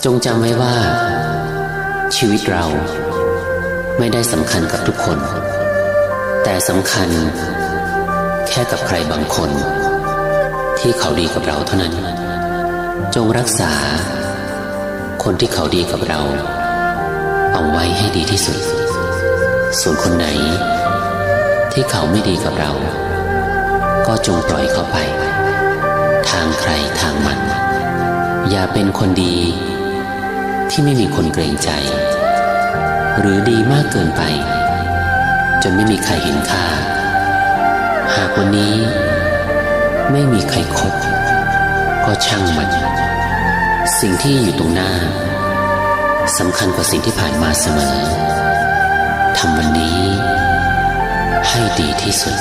จงจำไว้ว่าชีวิตเราไม่ได้สำคัญกับทุกคนแต่สำคัญแค่กับใครบางคนที่เขาดีกับเราเท่านั้นจงรักษาคนที่เขาดีกับเราเอาไว้ให้ดีที่สุดส่วนคนไหนที่เขาไม่ดีกับเราก็จงปล่อยเขาไปทางใครทางมันอย่าเป็นคนดีที่ไม่มีคนเกรงใจหรือดีมากเกินไปจนไม่มีใครเห็นค่าหากวันนี้ไม่มีใครคบก็ช่างมันสิ่งที่อยู่ตรงหน้าสำคัญกว่าสิ่งที่ผ่านมาเสมอทำวันนี้ให้ดีที่สุด